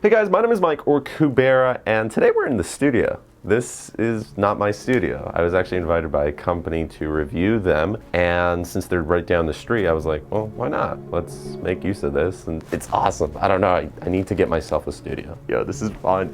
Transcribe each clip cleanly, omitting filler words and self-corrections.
Hey guys, my name is Mike or Kubera, and today we're in the studio. This is not my studio. I was actually invited by a company to review them, and since they're right down the street, I was like, well, why not? Let's make use of this, and it's awesome. I don't know, I need to get myself a studio. Yo, this is fun.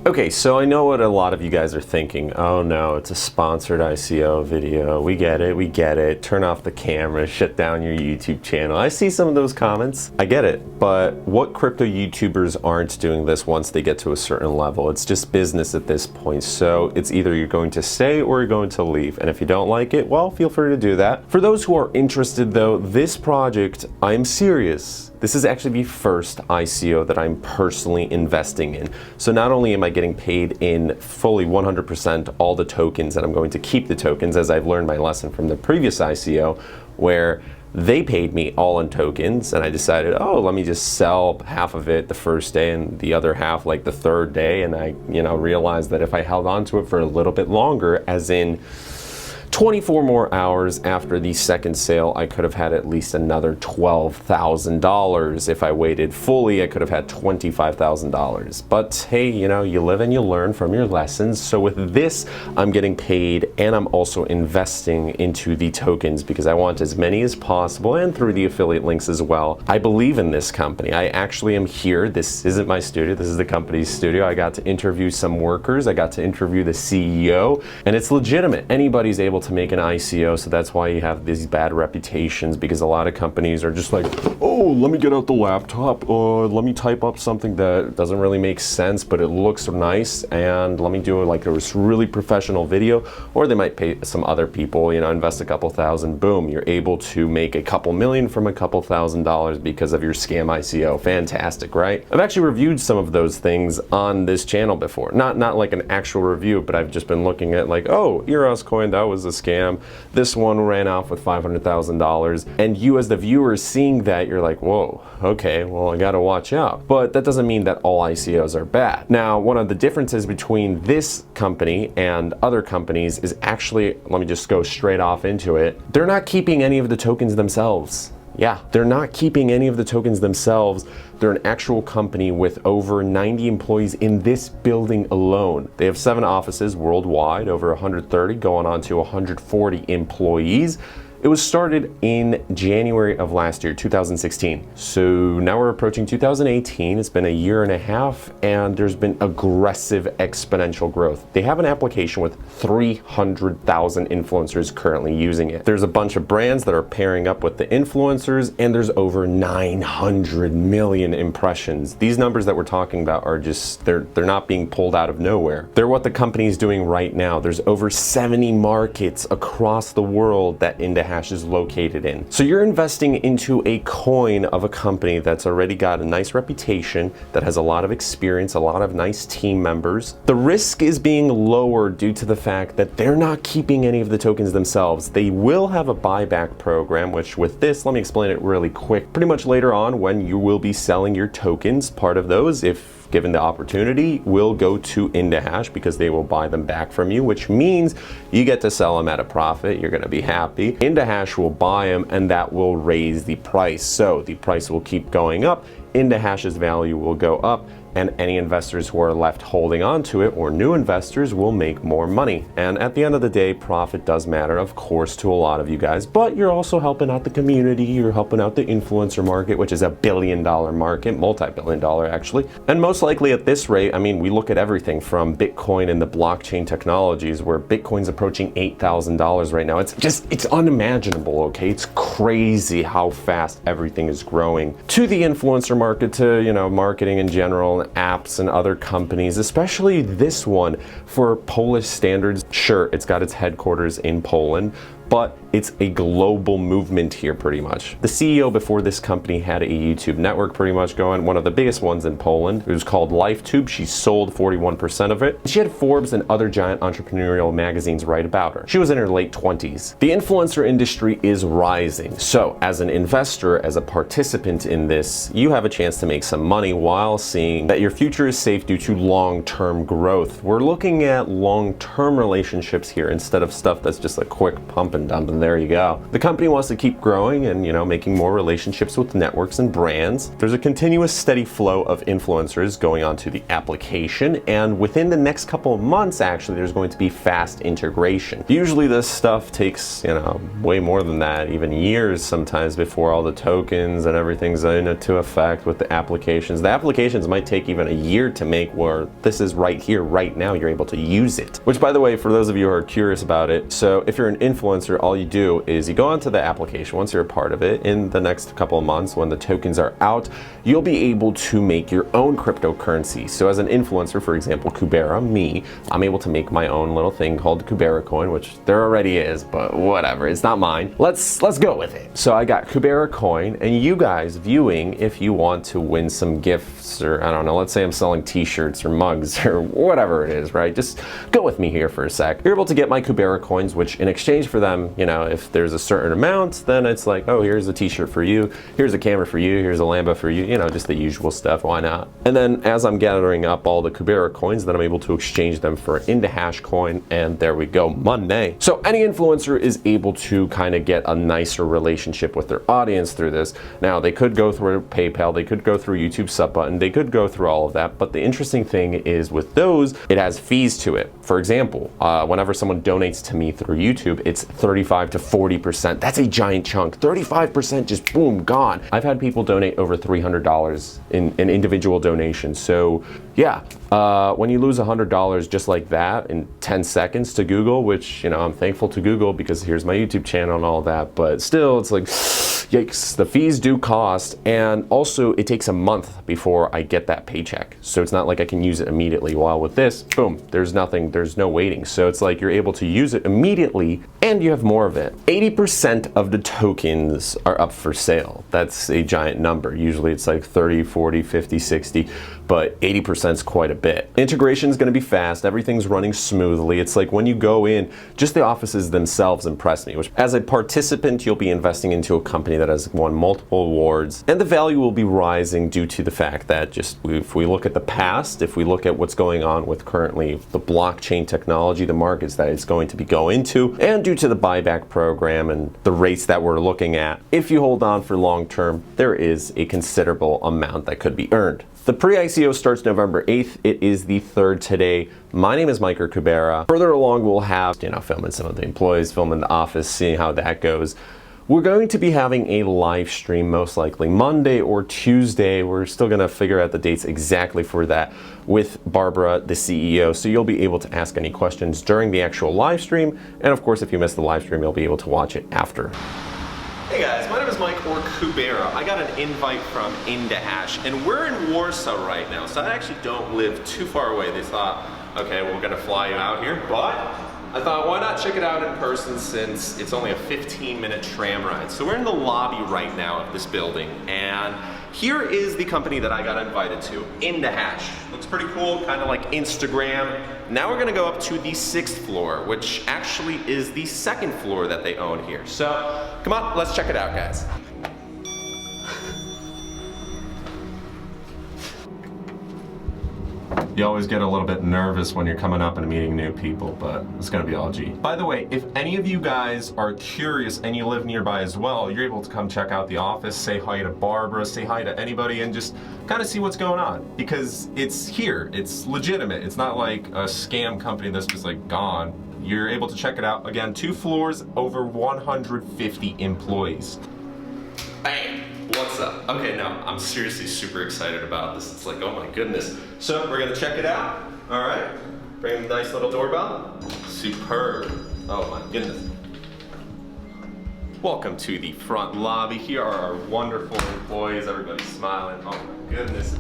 Okay, so I know what a lot of you guys are thinking. Oh no, it's a sponsored ICO video. We get it. Turn off the camera, shut down your YouTube channel. I see some of those comments. I get it, but what crypto YouTubers aren't doing this once they get to a certain level? It's just business at this point. So it's either you're going to stay or you're going to leave. And if you don't like it, well, feel free to do that. For those who are interested though, this project, I'm serious. This is actually the first ICO that I'm personally investing in. So not only am I getting paid in fully 100% all the tokens, and I'm going to keep the tokens, as I've learned my lesson from the previous ICO, where they paid me all in tokens, and I decided, oh, let me just sell half of it the first day and the other half like the third day. And I, realized that if I held on to it for a little bit longer, as in 24 more hours after the second sale, I could have had at least another $12,000. If I waited fully, I could have had $25,000. But hey, you live and you learn from your lessons. So with this, I'm getting paid, and I'm also investing into the tokens because I want as many as possible, and through the affiliate links as well. I believe in this company. I actually am here. This isn't my studio. This is the company's studio. I got to interview some workers. I got to interview the CEO, and it's legitimate. Anybody's able to make an ICO, so that's why you have these bad reputations, because a lot of companies are just like, oh, let me get out the laptop, let me type up something that doesn't really make sense, but it looks nice, and let me do like a really professional video. Or they might pay some other people, invest a couple thousand, boom, you're able to make a couple million from a couple $1,000s because of your scam ICO. Fantastic, right? I've actually reviewed some of those things on this channel before. Not like an actual review, but I've just been looking at like, oh, Eros coin, that was a scam. This one ran off with $500,000. And you as the viewer seeing that, you're like, whoa, okay, well, I gotta watch out. But that doesn't mean that all ICOs are bad. Now, one of the differences between this company and other companies is actually, let me just go straight off into it, they're not keeping any of the tokens themselves. Yeah, they're not keeping any of the tokens themselves. They're an actual company with over 90 employees in this building alone. They have 7 offices worldwide, over 130, going on to 140 employees. It was started in January of last year, 2016. So now we're approaching 2018. It's been a year and a half, and there's been aggressive exponential growth. They have an application with 300,000 influencers currently using it. There's a bunch of brands that are pairing up with the influencers, and there's over 900 million impressions. These numbers that we're talking about are just, they're not being pulled out of nowhere. They're what the company is doing right now. There's over 70 markets across the world that IndaHash is located in. So you're investing into a coin of a company that's already got a nice reputation, that has a lot of experience, a lot of nice team members. The risk is being lowered due to the fact that they're not keeping any of the tokens themselves. They will have a buyback program, which with this, let me explain it really quick. Pretty much later on, when you will be selling your tokens, part of those, if given the opportunity, will go to IndaHash because they will buy them back from you, which means you get to sell them at a profit. You're going to be happy. IndaHash will buy them, and that will raise the price. So the price will keep going up. IndaHash's value will go up, and any investors who are left holding on to it, or new investors, will make more money. And at the end of the day, profit does matter, of course, to a lot of you guys, but you're also helping out the community, you're helping out the influencer market, which is $1 billion market, multi-billion-dollar actually. And most likely at this rate, I mean, we look at everything from Bitcoin and the blockchain technologies, where Bitcoin's approaching $8,000 right now. It's unimaginable, okay? It's crazy how fast everything is growing. To the influencer market, to, marketing in general, apps and other companies, especially this one for Polish standards. Sure, it's got its headquarters in Poland, but it's a global movement here pretty much. The CEO before this company had a YouTube network pretty much going, one of the biggest ones in Poland. It was called LifeTube. She sold 41% of it. She had Forbes and other giant entrepreneurial magazines write about her. She was in her late 20s. The influencer industry is rising. So as an investor, as a participant in this, you have a chance to make some money while seeing that your future is safe due to long-term growth. We're looking at long-term relationships here instead of stuff that's just a quick pump and and dump, and there you go. The company wants to keep growing and, you know, making more relationships with networks and brands. There's a continuous steady flow of influencers going onto the application, and within the next couple of months, actually, there's going to be fast integration. Usually this stuff takes, you know, way more than that, even years sometimes, before all the tokens and everything's into effect with the applications. The applications might take even a year to make, where this is right here, right now, you're able to use it. Which, by the way, for those of you who are curious about it, so if you're an influencer, all you do is you go onto the application. Once you're a part of it, in the next couple of months when the tokens are out, you'll be able to make your own cryptocurrency. So as an influencer, for example, Kubera, me, I'm able to make my own little thing called Kubera coin, which there already is, but whatever, it's not mine. Let's go with it. So I got Kubera coin, and you guys viewing, if you want to win some gifts, or I don't know, let's say I'm selling t-shirts or mugs or whatever it is, right? Just go with me here for a sec. You're able to get my Kubera coins, which in exchange for them, you know, if there's a certain amount, then it's like, oh, here's a t-shirt for you, here's a camera for you, here's a Lambo for you, you know, just the usual stuff, why not? And then as I'm gathering up all the Kubera coins, then I'm able to exchange them for IndaHash coin, and there we go, money. So any influencer is able to kind of get a nicer relationship with their audience through this. Now, they could go through PayPal, they could go through YouTube sub button, they could go through all of that, but the interesting thing is with those, it has fees to it. For example, whenever someone donates to me through YouTube, it's 35 to 40%. That's a giant chunk. 35% just boom, gone. I've had people donate over $300 in an individual donation. So yeah, when you lose $100 just like that in 10 seconds to Google, which, you know, I'm thankful to Google because here's my YouTube channel and all that, but still, it's like, yikes, the fees do cost, and also it takes a month before I get that paycheck. So it's not like I can use it immediately, while with this, boom, there's nothing, there's no waiting. So it's like you're able to use it immediately and you have more of it. 80% of the tokens are up for sale. That's a giant number. Usually it's like 30, 40, 50, 60, but 80% is quite a bit. Integration is going to be fast. Everything's running smoothly. It's like when you go in, just the offices themselves impress me, which as a participant, you'll be investing into a company that has won multiple awards, and the value will be rising due to the fact that just if we look at the past, if we look at what's going on with currently the blockchain technology, the markets that it's going to be going to, and due to the buyback program and the rates that we're looking at, if you hold on for long term, there is a considerable amount that could be earned. The pre-ICO starts November 8th. It is the 3rd today. My name is Micah Kubera. Further along, we'll have, you know, filming some of the employees, filming the office, seeing how that goes. We're going to be having a live stream, most likely Monday or Tuesday. We're still going to figure out the dates exactly for that with Barbara, the CEO. So you'll be able to ask any questions during the actual live stream. And of course, if you miss the live stream, you'll be able to watch it after. Hey guys, my name is Mike, or Kubera. I got an invite from IndaHash, and we're in Warsaw right now, so I actually don't live too far away. They thought, okay, we're gonna fly you out here, but I thought, why not check it out in person since it's only a 15-minute tram ride. So we're in the lobby right now of this building, and here is the company that I got invited to, IndaHash. Looks pretty cool, kind of like Instagram. Now we're gonna go up to the 6th floor, which actually is the 2nd floor that they own here. So, come on, let's check it out, guys. You always get a little bit nervous when you're coming up and meeting new people, but it's gonna be all G. By the way, if any of you guys are curious and you live nearby as well, you're able to come check out the office, say hi to Barbara, say hi to anybody, and just kind of see what's going on. Because it's here, it's legitimate. It's not like a scam company that's just like gone. You're able to check it out. Again, 2 floors, over 150 employees. Bam! What's up? Okay, no, I'm seriously super excited about this. It's like, oh my goodness. So we're gonna check it out. All right, bring a nice little doorbell. Superb. Oh my goodness. Welcome to the front lobby. Here are our wonderful employees. Everybody's smiling. Oh my goodness.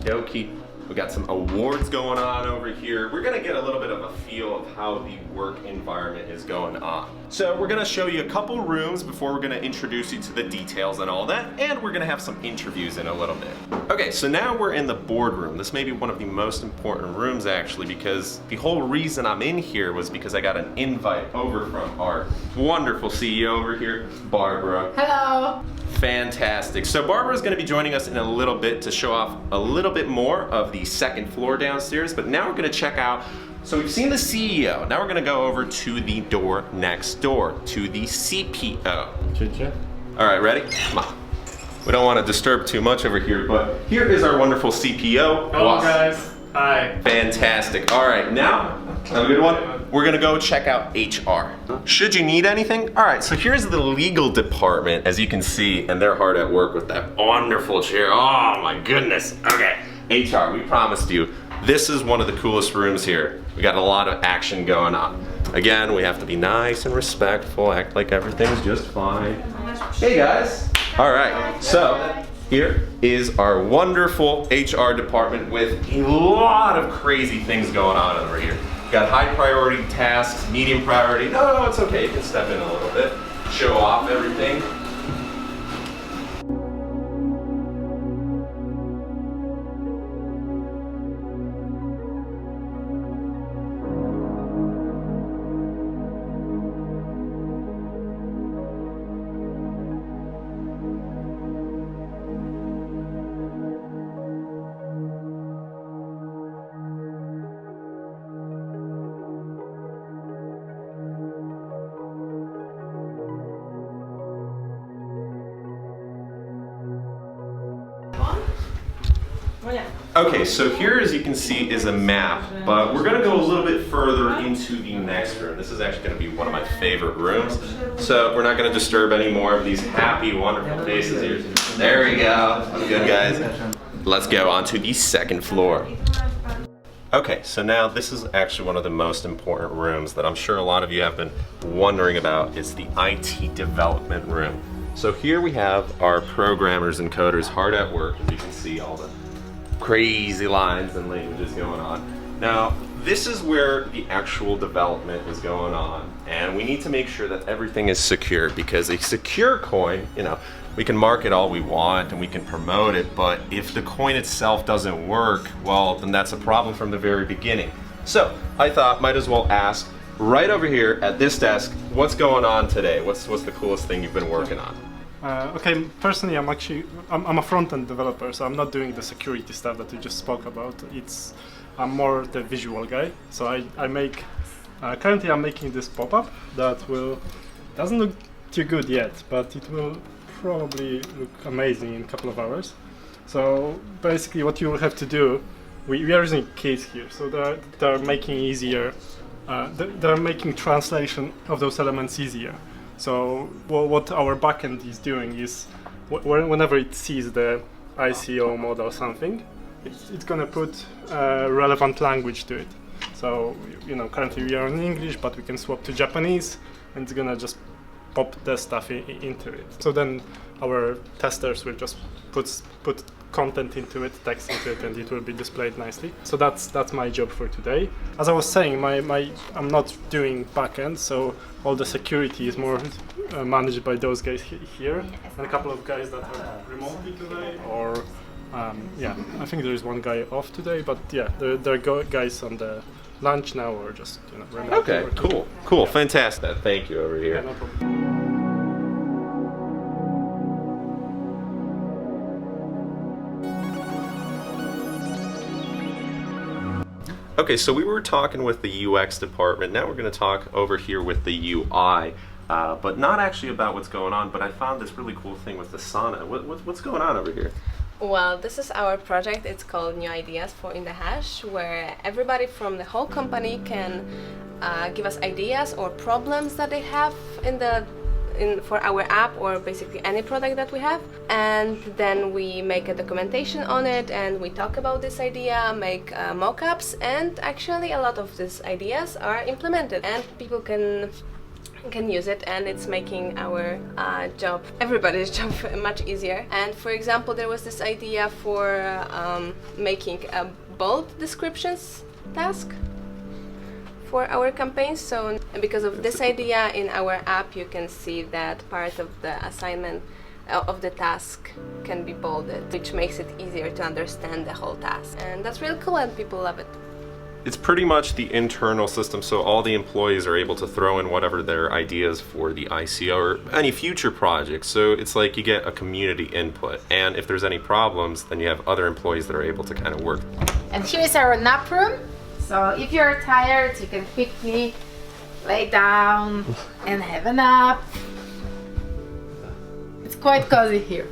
Dokie. We got some awards going on over here. We're gonna get a little bit of a feel of how the work environment is going on. So we're gonna show you a couple rooms before we're gonna introduce you to the details and all that, and we're gonna have some interviews in a little bit. Okay, so now we're in the boardroom. This may be one of the most important rooms actually, because the whole reason I'm in here was because I got an invite over from our wonderful CEO over here, Barbara. Hello. Fantastic. So Barbara is going to be joining us in a little bit to show off a little bit more of the 2nd floor downstairs, but now we're going to check out So we've seen the CEO. Now we're gonna go over to the door next door, to the CPO. All right, ready? Come on. We don't want to disturb too much over here, but here is our wonderful CPO. Hello guys. Hi. Fantastic. All right, now, have a good one. We're gonna go check out HR. Should you need anything? All right, so here's the legal department, as you can see, and they're hard at work with that wonderful chair. Oh my goodness. Okay, HR, we promised you, this is one of the coolest rooms here. We got a lot of action going on. Again, we have to be nice and respectful, act like everything's just fine. Hey guys. All right, so here is our wonderful HR department with a lot of crazy things going on over here. Got high priority tasks, medium priority. No, it's okay, you can step in a little bit, show off everything. Okay, so here, as you can see, is a map, but we're gonna go a little bit further into the next room. This is actually gonna be one of my favorite rooms. So we're not gonna disturb any more of these happy, wonderful faces here. There we go. Good, guys. Let's go on to the second floor. Okay, so now this is actually one of the most important rooms that I'm sure a lot of you have been wondering about. It's the IT development room. So here we have our programmers and coders hard at work. As you can see, all the crazy lines and languages going on. Now, this is where the actual development is going on, and we need to make sure that everything is secure, because a secure coin, you know, we can market all we want and we can promote it, but if the coin itself doesn't work, well, then that's a problem from the very beginning. So I thought might as well ask right over here at this desk, what's going on today? What's the coolest thing you've been working on? Okay, personally, I'm a front-end developer, so I'm not doing the security stuff that we just spoke about. I'm more the visual guy. So I make currently I'm making this pop-up that doesn't look too good yet, but it will probably look amazing in a couple of hours. So basically, what you will have to do, we are using keys here, so they're making easier. They're making translation of those elements easier. So what our backend is doing is, whenever it sees the ICO mod or something, it's gonna put relevant language to it. So, you know, currently we are in English, but we can swap to Japanese, and it's gonna just pop the stuff into it. So then our testers will just put content into it, text into it, and it will be displayed nicely. So that's my job for today. As I was saying, I'm not doing backend, so all the security is more managed by those guys here, and a couple of guys that are remotely today, or yeah, I think there is one guy off today, but yeah, there are guys on the lunch now, or just, you know, remotely. Okay, cool, fantastic. Thank you over here. Yeah, no problem. Okay, so we were talking with the UX department. Now we're going to talk over here with the UI, but not actually about what's going on, but I found this really cool thing with the sauna. What's going on over here? Well, this is our project. It's called New Ideas for IndaHash, where everybody from the whole company can give us ideas or problems that they have for our app, or basically any product that we have, and then we make a documentation on it, and we talk about this idea, make mock-ups, and actually a lot of these ideas are implemented and people can use it, and it's making our job, everybody's job, much easier. And for example, there was this idea for making a bold descriptions task for our campaigns. So because of this idea in our app, you can see that part of the assignment of the task can be bolded, which makes it easier to understand the whole task. And that's really cool, and people love it. It's pretty much the internal system, so all the employees are able to throw in whatever their ideas for the ICO or any future projects. So it's like you get a community input, and if there's any problems, then you have other employees that are able to kind of work. And here is our nap room. So if you're tired, you can quickly lay down and have a nap. It's quite cozy here.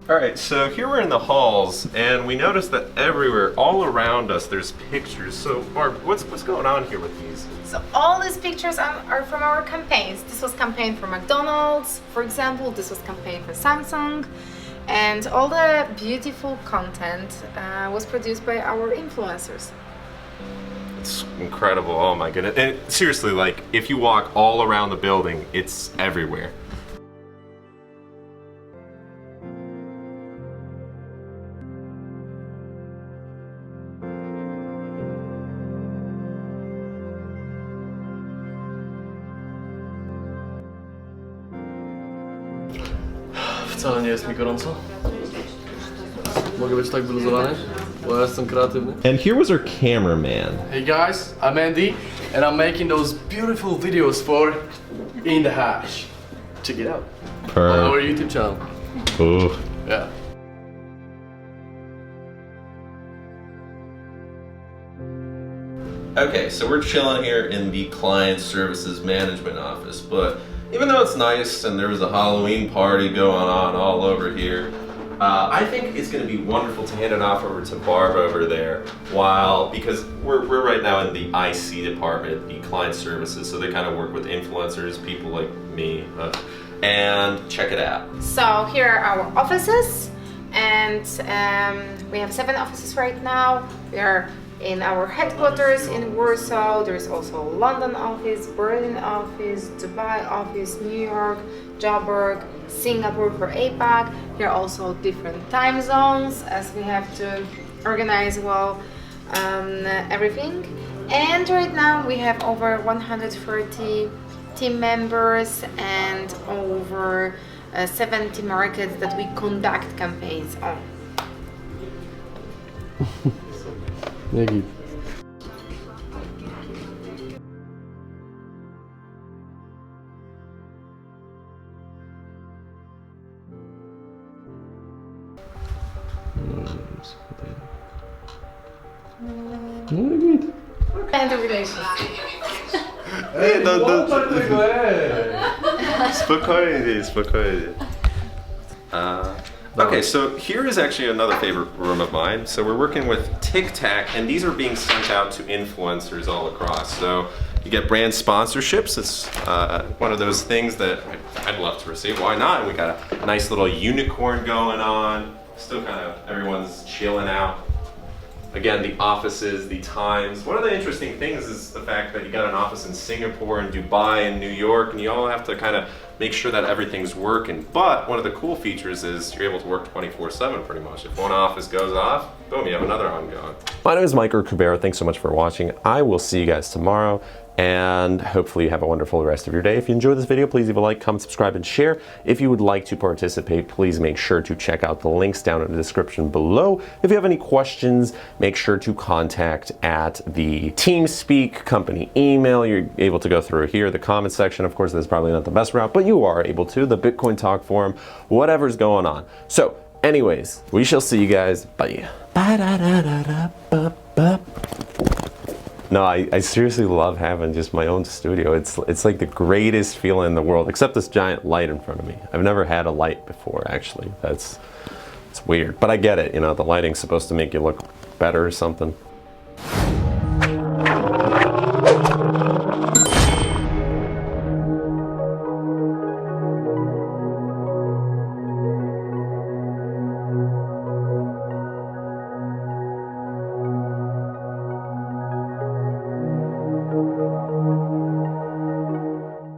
All right, so here we're in the halls, and we noticed that everywhere, all around us, there's pictures. So, Barb, what's going on here with these? So all these pictures are from our campaigns. This was campaign for McDonald's, for example. This was campaign for Samsung. And all the beautiful content was produced by our influencers. It's incredible. Oh my goodness. And seriously, like, if you walk all around the building, it's everywhere. Wcale nie jest mi gorąco. Mogę być tak wyluzowany, bo ja jestem kreatywny. And here was our cameraman. Hey guys, I'm Andy, and I'm making those beautiful videos for IndaHash. Check it out. On our YouTube channel. Ooh. Yeah. Okay, so we're chilling here in the Client Services Management office, but even though it's nice and there was a Halloween party going on all over here, I think it's going to be wonderful to hand it off over to Barb over there because we're right now in the IC department, the Client Services, so they kind of work with influencers, people like me, and check it out. So here are our offices, and we have 7 offices right now. We are in our headquarters in Warsaw. There's also London office, Berlin office, Dubai office, New York, Joburg, Singapore for APAC. Here are also different time zones as we have to organize well everything. And right now we have over 130 team members and over 70 markets that we conduct campaigns on. Dzięki. And the relationship. Spokojnie. Okay, so here is actually another favorite room of mine. So we're working with Tic Tac, and these are being sent out to influencers all across. So you get brand sponsorships. It's one of those things that I'd love to receive. Why not? And we got a nice little unicorn going on. Still kind of everyone's chilling out. Again, the offices, the times. One of the interesting things is the fact that you got an office in Singapore and Dubai and New York, and you all have to kind of make sure that everything's working. But one of the cool features is you're able to work 24/7 pretty much. If one office goes off, boom, you have another ongoing. My name is Mike Kubera. Thanks so much for watching. I will see you guys tomorrow, and hopefully you have a wonderful rest of your day. If you enjoyed this video, please leave a like, comment, subscribe, and share. If you would like to participate, please make sure to check out the links down in the description below. If you have any questions, make sure to contact at the TeamSpeak company email. You're able to go through here, the comment section. Of course, that's probably not the best route, but you are able to, the Bitcoin Talk forum, whatever's going on. So anyways, we shall see you guys. Bye. No, I seriously love having just my own studio. It's like the greatest feeling in the world, except this giant light in front of me. I've never had a light before, actually. It's weird, but I get it. You know, the lighting's supposed to make you look better or something.